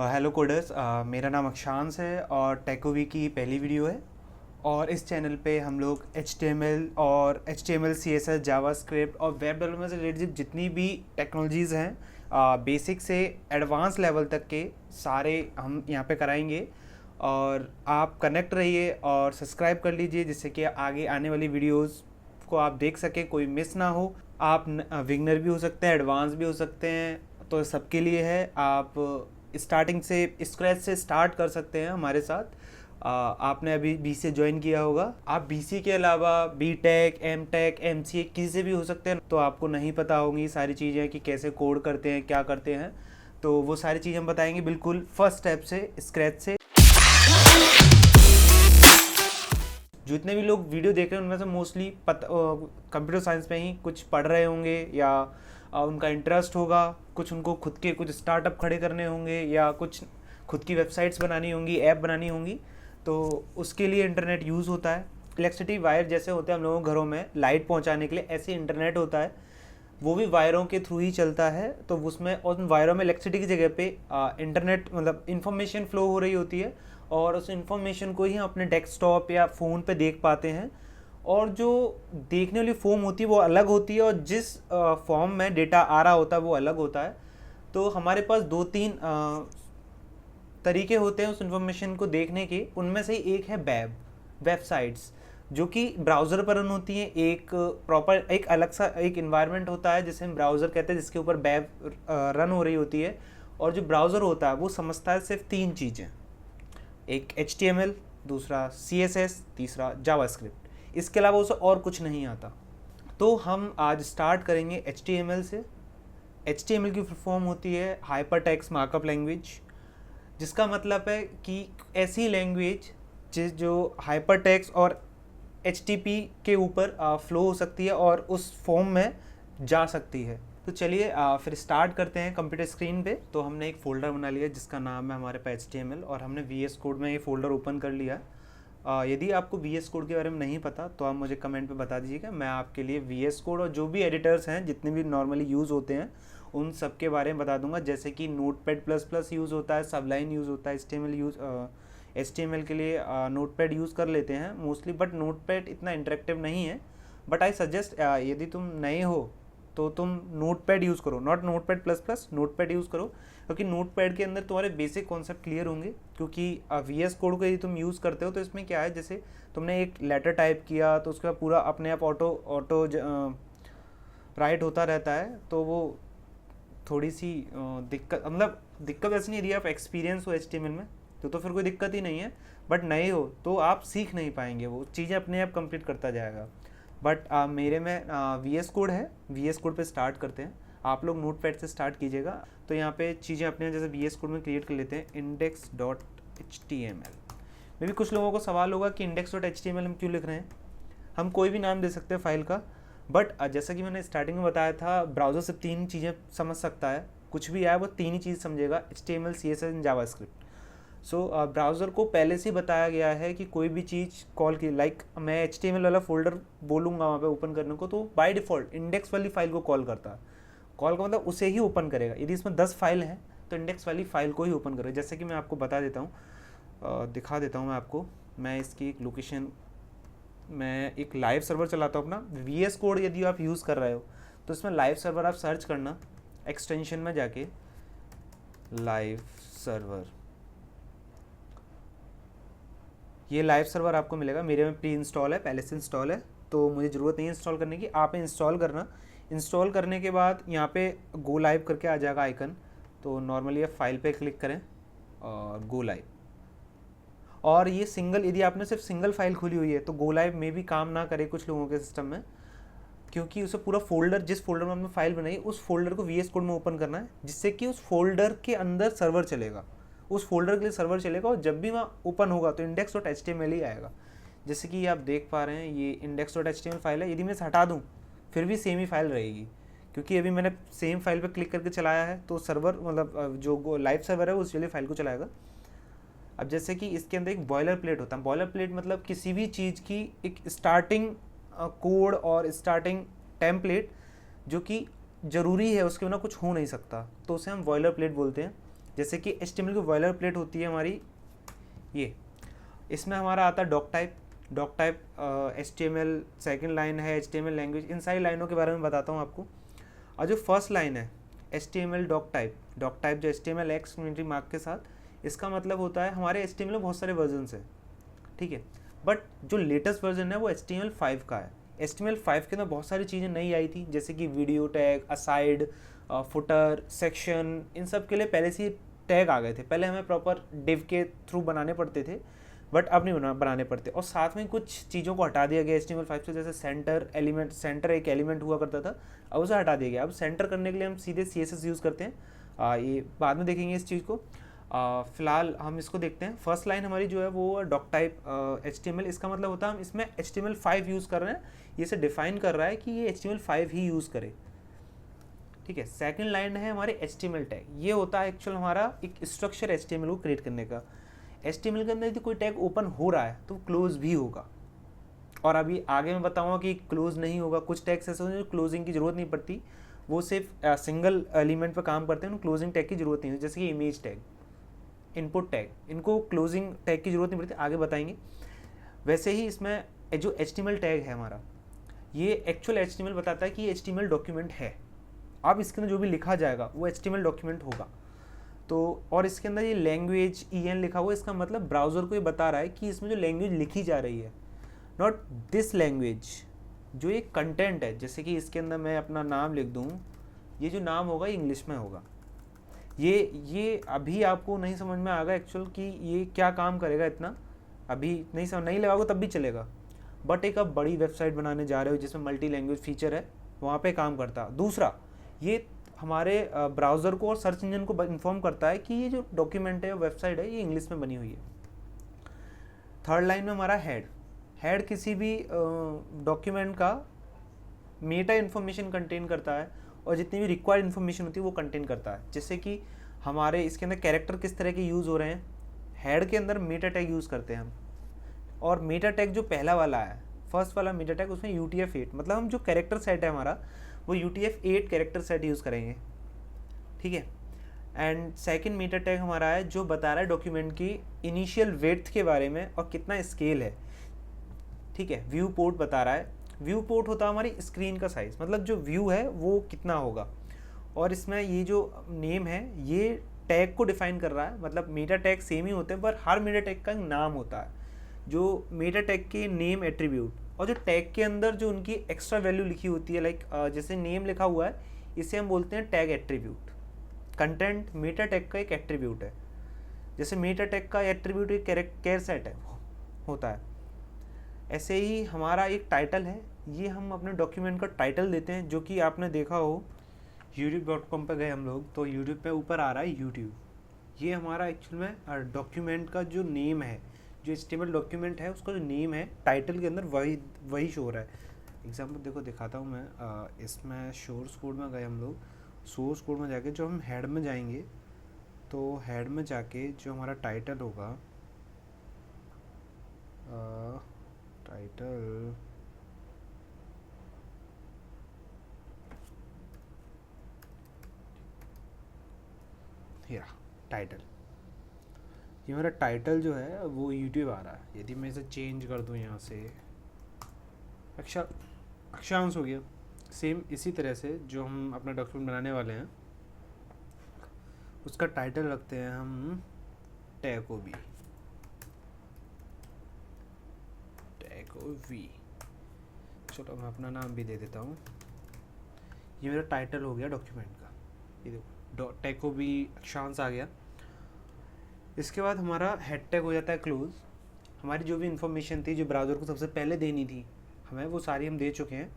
Hello coders, मेरा नाम अक्षांश है और टेकोवी की पहली वीडियो है। और इस चैनल पे हम लोग HTML और HTML CSS जावास्क्रिप्ट और वेब डेवलपमेंट से रिलेटेड जितनी भी टेक्नोलॉजीज़ हैं, बेसिक से एडवांस लेवल तक के सारे हम यहाँ पे कराएंगे। और आप कनेक्ट रहिए और सब्सक्राइब कर लीजिए जिससे कि आगे आने वाली वीडियोस को आप देख सकें, कोई मिस ना हो। आप बिगनर भी हो सकते हैं, एडवांस भी हो सकते हैं, तो सबके लिए है। आप स्टार्टिंग से स्क्रैच से स्टार्ट कर सकते हैं हमारे साथ। आपने अभी BCA ज्वाइन किया होगा, आप BCA के अलावा BTech, MTech, MCA किसी से भी हो सकते हैं, तो आपको नहीं पता होंगी सारी चीज़ें कि कैसे कोड करते हैं, क्या करते हैं। तो वो सारी चीज़ें हम बताएंगे बिल्कुल फर्स्ट स्टेप से, स्क्रैच से। जितने भी लोग वीडियो देख रहे हैं उनमें से मोस्टली कंप्यूटर साइंस में ही कुछ पढ़ रहे होंगे या उनका इंटरेस्ट होगा। कुछ उनको खुद के कुछ स्टार्टअप खड़े करने होंगे या कुछ खुद की वेबसाइट्स बनानी होंगी, ऐप बनानी होंगी, तो उसके लिए इंटरनेट यूज़ होता है। इलेक्ट्रिसिटी वायर जैसे होते हैं हम लोगों के घरों में लाइट पहुंचाने के लिए, ऐसे इंटरनेट होता है, वो भी वायरों के थ्रू ही चलता है। तो उसमें उन वायरों में इलेक्ट्रिसिटी की जगह पे इंटरनेट मतलब इंफॉर्मेशन फ्लो हो रही होती है और उस इंफॉर्मेशन को ही हम अपने डेस्कटॉप या फ़ोन पे देख पाते हैं। और जो देखने वाली फॉर्म होती है वो अलग होती है और जिस फॉर्म में डेटा आ रहा होता है वो अलग होता है। तो हमारे पास दो तीन तरीके होते हैं उस इंफॉर्मेशन को देखने के। उनमें से एक है वेबसाइट्स जो कि ब्राउज़र पर रन होती हैं। एक प्रॉपर एक अलग सा एक इन्वायरमेंट होता है जिसे हम ब्राउज़र कहते हैं, जिसके ऊपर वेब रन हो रही होती है। और जो ब्राउज़र होता है वो समझता है सिर्फ तीन चीज़ें, एक HTML, दूसरा CSS, तीसरा जावास्क्रिप्ट। इसके अलावा उसे और कुछ नहीं आता। तो हम आज स्टार्ट करेंगे HTML से। HTML की फॉर्म होती है हाइपर टेक्स्ट मार्कअप लैंग्वेज, जिसका मतलब है कि ऐसी लैंग्वेज जो हाइपर टेक्स्ट और HTTP के ऊपर फ्लो हो सकती है और उस फॉर्म में जा सकती है। तो चलिए फिर स्टार्ट करते हैं कंप्यूटर स्क्रीन पे। तो हमने एक फ़ोल्डर बना लिया जिसका नाम है हमारे पास HTML और हमने VS कोड में ये फ़ोल्डर ओपन कर लिया। यदि आपको VS कोड के बारे में नहीं पता तो आप मुझे कमेंट पे बता दीजिएगा, मैं आपके लिए VS कोड और जो भी एडिटर्स हैं जितने भी नॉर्मली यूज़ होते हैं उन सब के बारे में बता दूंगा। जैसे कि Notepad++ यूज़ होता है, सबलाइन यूज़ होता है, HTML के लिए Notepad यूज़ कर लेते हैं मोस्टली, बट Notepad इतना इंटरेक्टिव नहीं है। बट आई सजेस्ट यदि तुम नए हो तो तुम Notepad यूज़ करो, नॉट Notepad++, Notepad यूज़ करो, क्योंकि Notepad के अंदर तुम्हारे बेसिक कॉन्सेप्ट क्लियर होंगे। क्योंकि VS कोड को यदि तुम यूज़ करते हो तो इसमें क्या है, जैसे तुमने एक लेटर टाइप किया तो उसका पूरा अपने आप ऑटो राइट होता रहता है। तो वो थोड़ी सी दिक्कत, मतलब दिक्कत ऐसी नहीं रही, आप एक्सपीरियंस हो HTML में तो फिर कोई दिक्कत ही नहीं है। बट नए हो तो आप सीख नहीं पाएंगे, वो चीज़ें अपने आप कंप्लीट करता जाएगा। बट मेरे में VS कोड है, VS कोड पे स्टार्ट करते हैं। आप लोग Notepad से स्टार्ट कीजिएगा। तो यहाँ पे चीज़ें अपने जैसे VS कोड में क्रिएट कर लेते हैं index.html। मे भी कुछ लोगों को सवाल होगा कि index.html हम क्यों लिख रहे हैं। हम कोई भी नाम दे सकते हैं फाइल का, बट जैसा कि मैंने स्टार्टिंग में बताया था, ब्राउज़र सिर्फ तीन चीज़ें समझ सकता है। कुछ भी आए वो तीन ही चीज़ समझेगा, HTML, CSS and JavaScript. So browser को पहले से बताया गया है कि कोई भी चीज़ कॉल की, लाइक मैं HTML वाला फोल्डर बोलूँगा वहाँ पे ओपन करने को, तो बाय डिफ़ॉल्ट इंडेक्स वाली फाइल को कॉल करता है। कॉल का मतलब उसे ही ओपन करेगा। यदि इसमें 10 फाइल हैं तो इंडेक्स वाली फ़ाइल को ही ओपन करेगा। जैसे कि मैं आपको बता देता हूँ, दिखा देता हूँ मैं आपको। मैं इसकी एक लोकेशन, मैं एक लाइव सर्वर चलाता हूँ अपना। VS कोड यदि आप यूज़ कर रहे हो तो इसमें लाइव सर्वर आप सर्च करना, एक्सटेंशन में जाके लाइव सर्वर, ये लाइव सर्वर आपको मिलेगा। मेरे में प्री इंस्टॉल है, पहले से इंस्टॉल है, तो मुझे ज़रूरत नहीं है इंस्टॉल करने की। आप इंस्टॉल करना। इंस्टॉल करने के बाद यहाँ पे गो लाइव करके आ जाएगा आइकन। तो नॉर्मली आप फाइल पे क्लिक करें और गो लाइव। और ये सिंगल, यदि आपने सिर्फ सिंगल फाइल खुली हुई है तो गो लाइव में भी काम ना करे कुछ लोगों के सिस्टम में, क्योंकि उसे पूरा फोल्डर, जिस फोल्डर में आपने फाइल बनाई उस फोल्डर को VS कोड में ओपन करना है, जिससे कि उस फोल्डर के अंदर सर्वर चलेगा, उस फोल्डर के लिए सर्वर चलेगा। और जब भी वहाँ ओपन होगा तो index.html ही आएगा। जैसे कि आप देख पा रहे हैं ये index.html फाइल है। यदि मैं इसे हटा दूँ फिर भी सेम ही फाइल रहेगी, क्योंकि अभी मैंने सेम फाइल पर क्लिक करके चलाया है तो सर्वर, मतलब जो लाइव सर्वर है उस वाली फाइल को चलाएगा। अब जैसे कि इसके अंदर एक बॉयलर प्लेट होता है। बॉयलर प्लेट मतलब किसी भी चीज़ की एक स्टार्टिंग कोड और स्टार्टिंग टेम्पलेट जो कि ज़रूरी है, उसके बिना कुछ हो नहीं सकता, तो उसे हम बॉयलर प्लेट बोलते हैं। जैसे कि HTML की बॉयलर प्लेट होती है हमारी ये, इसमें हमारा आता है doc type. Doc type HTML second line है, HTML लैंग्वेज, इन सारी लाइनों के बारे में बताता हूँ आपको। और जो फर्स्ट लाइन है HTML डॉक टाइप जो HTML एक्सक्लेमेटरी मार्क के साथ, इसका मतलब होता है हमारे HTML में बहुत सारे वर्जन्स हैं, ठीक है, बट जो लेटेस्ट वर्जन है वो HTML5 का है। HTML5 के अंदर बहुत सारी चीज़ें नई आई थी, जैसे कि video tag, aside, footer, section, इन सब के लिए पहले से ही टैग आ गए थे। पहले हमें प्रॉपर डिव के थ्रू बनाने पड़ते थे, बट अब नहीं बनाने पड़ते। और साथ में कुछ चीज़ों को हटा दिया गया HTML5 से, जैसे सेंटर एक एलिमेंट हुआ करता था, अब उसे हटा दिया गया। अब सेंटर करने के लिए हम सीधे CSS यूज़ करते हैं। ये बाद में देखेंगे इस चीज़ को। फिलहाल हम इसको देखते हैं। फर्स्ट लाइन हमारी जो है वो डॉक टाइप HTML, इसका मतलब होता है हम इसमें HTML5 यूज़ कर रहे हैं, ये से डिफाइन कर रहा है कि ये HTML5 ही यूज़ करे, ठीक है। सेकंड लाइन है हमारे HTML टैग, ये होता है एक्चुअल हमारा एक स्ट्रक्चर HTML को क्रिएट करने का। HTML के अंदर यदि कोई टैग ओपन हो रहा है तो क्लोज भी होगा, और अभी आगे मैं बताऊंगा कि क्लोज नहीं होगा। कुछ टैग्स ऐसे होते हैं जो क्लोजिंग की जरूरत नहीं पड़ती, वो सिर्फ सिंगल एलिमेंट पर काम करते हैं, उनको क्लोजिंग टैग की जरूरत नहीं होती, जैसे कि इमेज टैग, इनपुट टैग, इनको क्लोजिंग टैग की जरूरत नहीं पड़ती, आगे बताएंगे। वैसे ही इसमें जो HTML टैग है हमारा, ये एक्चुअल HTML बताता है कि ये HTML डॉक्यूमेंट है। अब इसके अंदर जो भी लिखा जाएगा वो HTML डॉक्यूमेंट होगा। तो और इसके अंदर ये लैंग्वेज EN लिखा हुआ है, इसका मतलब ब्राउज़र को ये बता रहा है कि इसमें जो लैंग्वेज लिखी जा रही है, नॉट दिस लैंग्वेज, जो ये कंटेंट है, जैसे कि इसके अंदर मैं अपना नाम लिख दूँ, ये जो नाम होगा ये इंग्लिश में होगा। ये अभी आपको नहीं समझ में आएगा एक्चुअल कि ये क्या काम करेगा, इतना अभी नहीं लगाओगे तब भी चलेगा, बट एक आप बड़ी वेबसाइट बनाने जा रहे हो जिसमें मल्टी लैंग्वेज फीचर है, वहाँ पे काम करता है। दूसरा, ये हमारे ब्राउज़र को और सर्च इंजन को इन्फॉर्म करता है कि ये जो डॉक्यूमेंट है, वेबसाइट है, ये इंग्लिश में बनी हुई है। थर्ड लाइन में हमारा हेड किसी भी डॉक्यूमेंट का मेटा इन्फॉर्मेशन कंटेन करता है, और जितनी भी रिक्वायर्ड इन्फॉर्मेशन होती है वो कंटेन करता है। जैसे कि हमारे इसके अंदर कैरेक्टर किस तरह के यूज़ हो रहे हैं, हेड के अंदर मेटा टैग यूज़ करते हैं हम, और मेटा टैग जो पहला वाला है, फर्स्ट वाला मेटा टैग, उसमें UTF-8, मतलब हम जो कैरेक्टर सेट है हमारा वो UTF-8 कैरेक्टर सेट यूज़ करेंगे, ठीक है। एंड सेकंड मेटा टैग हमारा है जो बता रहा है डॉक्यूमेंट की इनिशियल विड्थ के बारे में और कितना स्केल है, ठीक है। व्यू पोर्ट बता रहा है, व्यू पोर्ट होता है हमारी स्क्रीन का साइज़, मतलब जो व्यू है वो कितना होगा। और इसमें ये जो नेम है ये टैग को डिफाइन कर रहा है, मतलब मेटा टैग सेम ही होते हैं पर हर मेटा टैग का नाम होता है, जो मेटा टैग के नेम एट्रीब्यूट, और जो टैग के अंदर जो उनकी एक्स्ट्रा वैल्यू लिखी होती है, लाइक जैसे नेम लिखा हुआ है, इसे हम बोलते हैं tag attribute. Content Meta tag का एक एट्रीब्यूट है, जैसे मेटा टैग का एट्रीब्यूट एक केयर सेट है होता है, ऐसे ही हमारा एक टाइटल है, ये हम अपने डॉक्यूमेंट का टाइटल देते हैं, जो कि आपने देखा हो youtube.com पर गए हम लोग तो यूट्यूब पे ऊपर आ रहा है यूट्यूब, ये हमारा एक्चुअल में डॉक्यूमेंट का जो नेम है, जो HTML डॉक्यूमेंट है उसका जो नेम है टाइटल के अंदर वही शो हो रहा है। एग्जाम्पल देखो दिखाता हूँ मैं, इसमें सोर्स कोड में गए हम लोग, सोर्स कोड में जाके जो हम हेड में जाएंगे, तो हेड में जाके जो हमारा टाइटल होगा, टाइटल टाइटल, ये मेरा टाइटल जो है वो यूट्यूब आ रहा है। यदि मैं इसे चेंज कर दूँ यहाँ से अक्षांश हो गया, सेम इसी तरह से जो हम अपना डॉक्यूमेंट बनाने वाले हैं उसका टाइटल रखते हैं हम टैकोवी, चलो मैं अपना नाम भी दे देता हूँ। ये मेरा टाइटल हो गया डॉक्यूमेंट का, ये देखो टैकोवी अक्षांश आ गया। इसके बाद हमारा हेड टैग हो जाता है क्लोज। हमारी जो भी इन्फॉर्मेशन थी जो ब्राउज़र को सबसे पहले देनी थी हमें, वो सारी हम दे चुके हैं,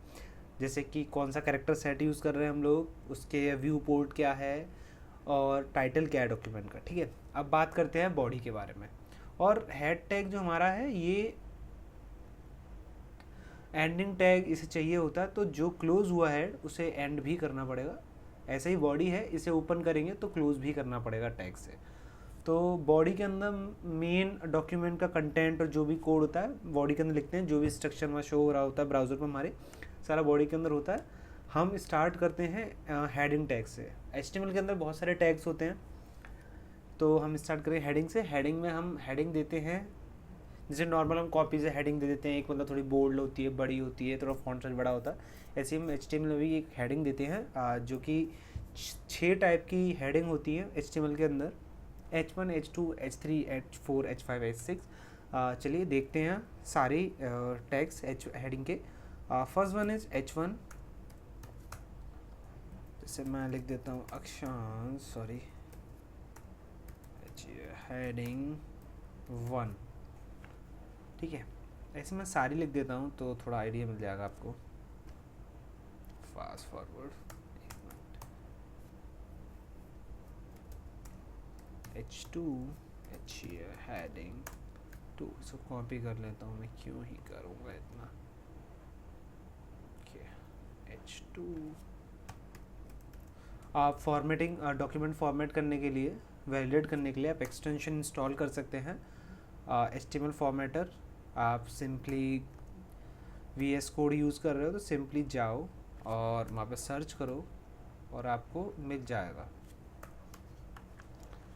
जैसे कि कौन सा कैरेक्टर सेट यूज़ कर रहे हैं हम लोग, उसके व्यू पोर्ट क्या है, और टाइटल क्या है डॉक्यूमेंट का, ठीक है। अब बात करते हैं बॉडी के बारे में। और हेड टैग जो हमारा है ये एंडिंग टैग इसे चाहिए होता है, तो जो क्लोज हुआ है उसे एंड भी करना पड़ेगा। ऐसे ही बॉडी है, इसे ओपन करेंगे तो क्लोज भी करना पड़ेगा टैग से। तो बॉडी के अंदर मेन डॉक्यूमेंट का कंटेंट और जो भी कोड होता है बॉडी के अंदर लिखते हैं, जो भी स्ट्रक्चर में शो हो रहा होता है ब्राउज़र पर हमारे, सारा बॉडी के अंदर होता है। हम स्टार्ट करते हैं हेडिंग टैग से। HTML के अंदर बहुत सारे टैग्स होते हैं, तो हम स्टार्ट करें हेडिंग से। हेडिंग में हम हेडिंग देते हैं, जैसे नॉर्मल हम कॉपी से हेडिंग दे देते हैं, एक मतलब थोड़ी बोल्ड होती है, बड़ी होती है, थोड़ा फॉन्ट साइज बड़ा होता है, ऐसे हम HTML में भी एक हेडिंग देते हैं, जो कि 6 टाइप की हेडिंग होती है HTML के अंदर, H1, H2, H3, H4, H5, H6। चलिए देखते हैं सारी टैग्स हेडिंग के। फर्स्ट वन इज H1, जैसे मैं लिख देता हूँ अक्षांश, सॉरी, हेडिंग 1, ठीक है। ऐसे मैं सारी लिख देता हूँ तो थोड़ा आइडिया मिल जाएगा आपको। फास्ट फॉरवर्ड, H2, हेडिंग 2, इसको कॉपी कर लेता हूँ मैं, क्यों ही करूँगा इतना। H2, आप फॉर्मेटिंग, डॉक्यूमेंट फॉर्मेट करने के लिए, वैलिडेट करने के लिए आप एक्सटेंशन इंस्टॉल कर सकते हैं, HTML फॉर्मेटर। आप सिंपली VS कोड यूज़ कर रहे हो तो सिंपली जाओ और वहाँ पे सर्च करो और आपको मिल जाएगा।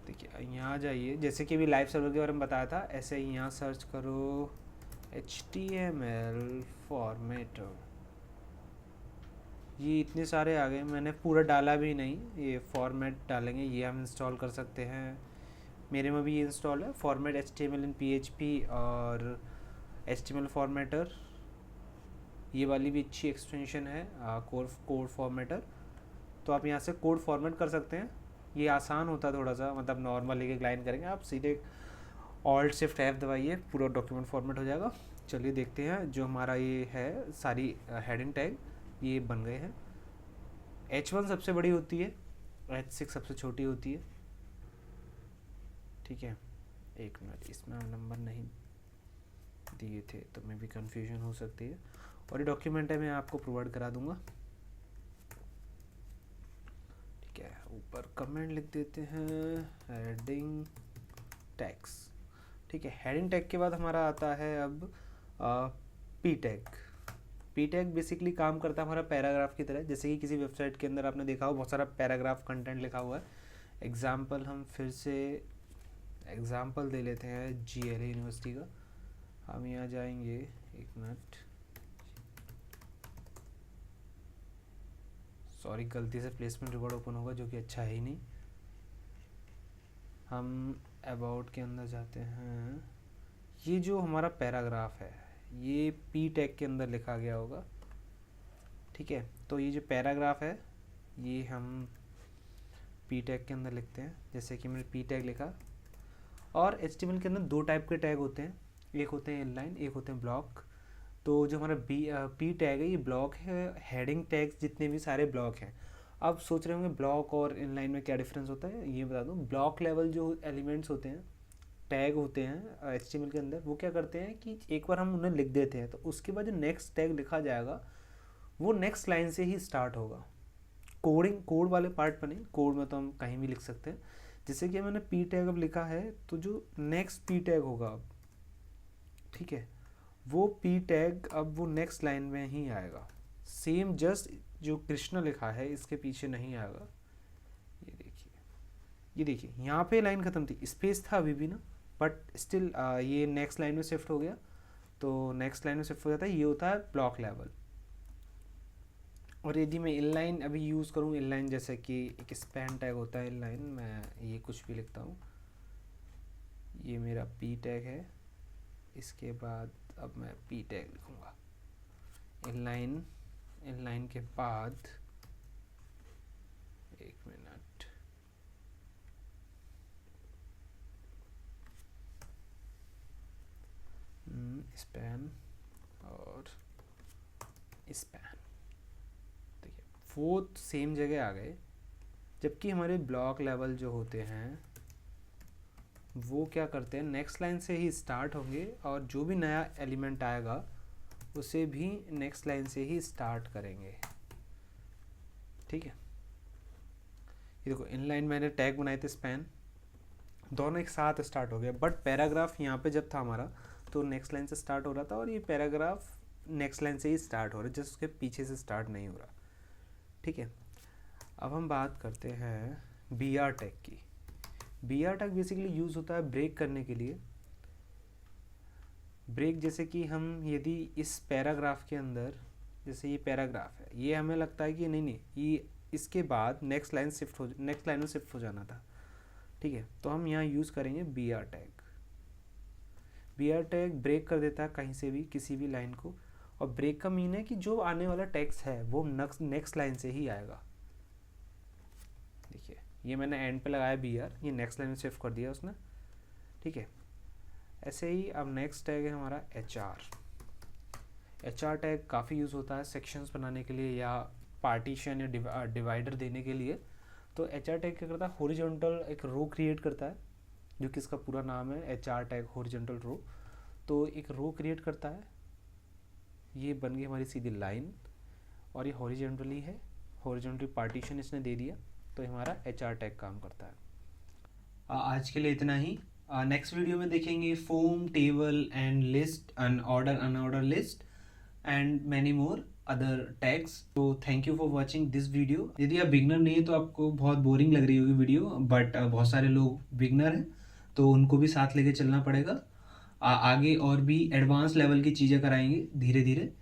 देखिए यहाँ जाइए, जैसे कि अभी लाइव सर्वर के बारे में बताया था, ऐसे ही यहाँ सर्च करो HTML फॉर्मेटर। ये इतने सारे आ गए, मैंने पूरा डाला भी नहीं, ये फॉर्मेट डालेंगे, ये हम इंस्टॉल कर सकते हैं। मेरे में भी ये इंस्टॉल है, फॉर्मेट HTML इन PHP और HTML फॉर्मेटर। ये वाली भी अच्छी एक्सटेंशन है, कोड फॉर्मेटर। तो आप यहाँ से कोड फॉर्मेट कर सकते हैं। ये आसान होता है थोड़ा सा, मतलब नॉर्मल एक लाइन करेंगे आप, सीधे Alt+Shift+F दबाइए, पूरा डॉक्यूमेंट फॉर्मेट हो जाएगा। चलिए देखते हैं, जो हमारा ये है सारी हेडिंग टैग ये बन गए हैं। H1 सबसे बड़ी होती है, H6 सबसे छोटी होती है, ठीक है। एक मिनट, इसमें नंबर नहीं दिए थे तो मैं भी कंफ्यूजन हो सकती है, और ये डॉक्यूमेंट है मैं आपको प्रोवाइड करा दूंगा, ठीक है। ऊपर कमेंट लिख देते हैं हेडिंग टैग्स, ठीक है। हेडिंग टैग के बाद हमारा आता है अब P tag. P tag basically काम करता है हमारा पैराग्राफ की तरह, जैसे कि किसी वेबसाइट के अंदर आपने देखा हो बहुत सारा पैराग्राफ कंटेंट लिखा हुआ है। एग्जाम्पल हम फिर से एग्जाम्पल दे लेते हैं GLA यूनिवर्सिटी का। हम यहाँ जाएंगे, एक मिनट, सॉरी गलती से प्लेसमेंट रिकॉर्ड ओपन होगा जो कि अच्छा है ही नहीं। हम अबाउट के अंदर जाते हैं, ये जो हमारा पैराग्राफ है ये P टैग के अंदर लिखा गया होगा, ठीक है। तो ये जो पैराग्राफ है ये हम P टैग के अंदर लिखते हैं, जैसे कि मैंने P टैग लिखा। और HTML के अंदर 2 टाइप के टैग होते हैं, एक होते हैं इनलाइन, एक होते हैं ब्लॉक। तो जो हमारा P टैग है ये ब्लॉक है, हेडिंग टैग्स जितने भी सारे ब्लॉक हैं। अब सोच रहे होंगे ब्लॉक और इनलाइन में क्या डिफरेंस होता है, ये बता दूं। ब्लॉक लेवल जो एलिमेंट्स होते हैं, टैग होते हैं HTML के अंदर, वो क्या करते हैं कि एक बार हम उन्हें लिख देते हैं तो उसके बाद जो नेक्स्ट टैग लिखा जाएगा वो नेक्स्ट लाइन से ही स्टार्ट होगा। कोड वाले पार्ट पर नहीं, कोड में तो हम कहीं भी लिख सकते हैं। जैसे कि मैंने P टैग अब लिखा है तो जो नेक्स्ट P टैग होगा अब, ठीक है, वो P टैग अब वो नेक्स्ट लाइन में ही आएगा। सेम जस्ट जो कृष्णा लिखा है इसके पीछे नहीं आएगा। ये देखिए, ये देखिए यहाँ पे लाइन ख़त्म थी, स्पेस था अभी भी ना, बट स्टिल ये नेक्स्ट लाइन में शिफ्ट हो गया। तो नेक्स्ट लाइन में शिफ्ट हो जाता है, ये होता है ब्लॉक लेवल। और यदि मैं इनलाइन अभी यूज़ करूँ, इनलाइन जैसे कि एक स्पैन टैग होता है इनलाइन, मैं ये कुछ भी लिखता हूँ, ये मेरा P टैग है, इसके बाद अब मैं P टैग लिखूँगा इनलाइन। इनलाइन के बाद एक मिनट, स्पैन और स्पैन, देखिए वो सेम जगह आ गए। जबकि हमारे ब्लॉक लेवल जो होते हैं वो क्या करते हैं, नेक्स्ट लाइन से ही स्टार्ट होंगे और जो भी नया एलिमेंट आएगा उसे भी नेक्स्ट लाइन से ही स्टार्ट करेंगे, ठीक है। ये देखो इनलाइन मैंने टैग बनाए थे स्पैन, दोनों एक साथ स्टार्ट हो गया, बट पैराग्राफ यहाँ पे जब था हमारा तो नेक्स्ट लाइन से स्टार्ट हो रहा था, और ये पैराग्राफ नेक्स्ट लाइन से ही स्टार्ट हो रहा है, जस्ट उसके पीछे से स्टार्ट नहीं हो रहा, ठीक है। अब हम बात करते हैं BR टैग की। B R tag basically use होता है ब्रेक करने के लिए। ब्रेक जैसे कि हम यदि इस पैराग्राफ के अंदर, जैसे ये पैराग्राफ है, ये हमें लगता है कि नहीं ये इसके बाद नेक्स्ट लाइन में शिफ्ट हो जाना था, ठीक है, तो हम यहाँ यूज़ करेंगे B R tag. B R tag break कर देता है कहीं से भी किसी भी लाइन को, और ब्रेक का मीन है कि जो आने वाला टेक्स्ट है वो नेक्स्ट लाइन से ही आएगा। देखिए ये मैंने एंड पे लगाया बी आर, ये नेक्स्ट लाइन में शिफ्ट कर दिया उसने, ठीक है। ऐसे ही अब नेक्स्ट टैग है हमारा H R. H R tag काफ़ी यूज़ होता है सेक्शंस बनाने के लिए या पार्टीशन या डिवाइडर देने के लिए। तो एच आर टैग क्या करता है, हॉरिजॉन्टल एक रो क्रिएट करता है, जो कि इसका पूरा नाम है H R tag horizontal row. तो एक रो क्रिएट करता है, ये बन गई हमारी सीधी लाइन, और ये हॉरिजॉन्टली है, हॉरिजॉन्टल पार्टीशन इसने दे दिया, तो हमारा एच आर टैग काम करता है। आज के लिए इतना ही। नेक्स्ट वीडियो में देखेंगे form, table and list, and order, unorder list and many more other tags. तो thank you for watching this video. यदि आप बिगनर नहीं है तो आपको बहुत बोरिंग लग रही होगी वीडियो, बट बहुत सारे लोग बिगनर हैं तो उनको भी साथ लेके चलना पड़ेगा। आगे और भी एडवांस लेवल की चीज़ें कराएंगे धीरे धीरे।